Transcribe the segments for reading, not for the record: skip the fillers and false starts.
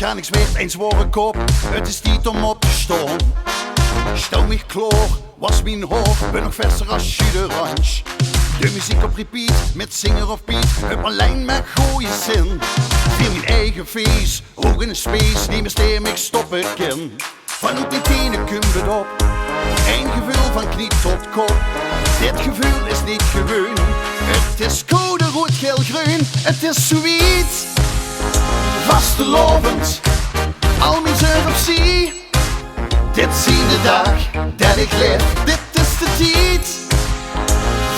ga niks meer eens worden kop. Het is tijd om op te staan. Stel mich klaar, was mijn hoofd, ben nog verser als jus d'orange. De muziek op repeat, met zinger of beat, heb een lijn met goeie zin. Via mijn eigen feest, hoog in de space, neem een stem, ik stop het kin. Vanuit mijn tenen komt het op, een gevoel van knie tot kop. Dit gevoel is niet gewoon, het is code rood, geel, groen. Het is zoiets, vastelovend, al mijn zeur op zee. Dit zien de dag dat ik leef, dit is de tijd.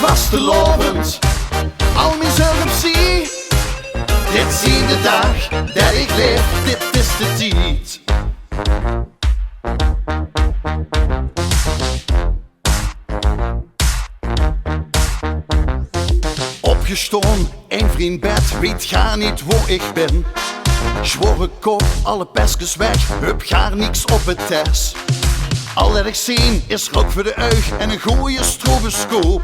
Vastelovend, al mijn zeur op zee. Dit zien de dag dat ik leef, dit is de tijd. Opgestaan, een vriend bed, weet ga niet waar ik ben. Zworen kop, alle pestjes weg, heb gaar niks op het test. Al dat ik zie is rook voor de uig en een goeie stroboscoop.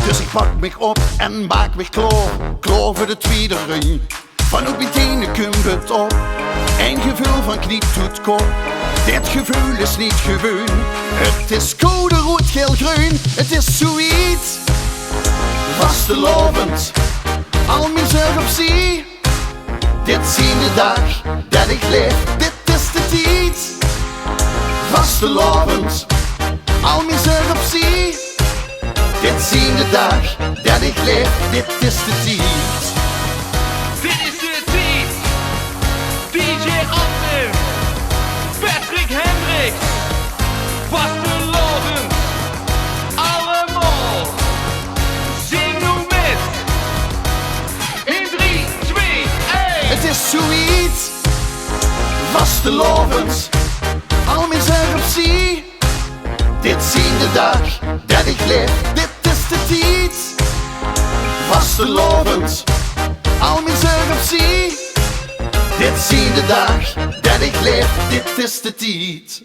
Dus ik pak mich op en maak mich klaar, klaar voor de tweede ring. Vanuit mijn tenen komt het op, een gevoel van knie tot kop. Dit gevoel is niet gewoon, het is code rood, geel, groen. Het is zoiets, vastelovend, al mijn zeur op zee. Dit zien de dag dat ik leef, dit is de tijd. Vastelovend, al mijn zeur op zee. Dit zien de dag dat ik leef, dit is de tijd. Dit is de tijd. DJ Antim, Patrick Hendricks, vastelovend, allemaal. Zing nu met. In 3, 2, 1. Het is zoiets, vastelovend, al mijn zeur op zee. Dit zien de dag dat ik leef, dit is de tijd. Vastelovend, al mijn zeur op zee. Dit zien de dag dat ik leef, dit is de tijd.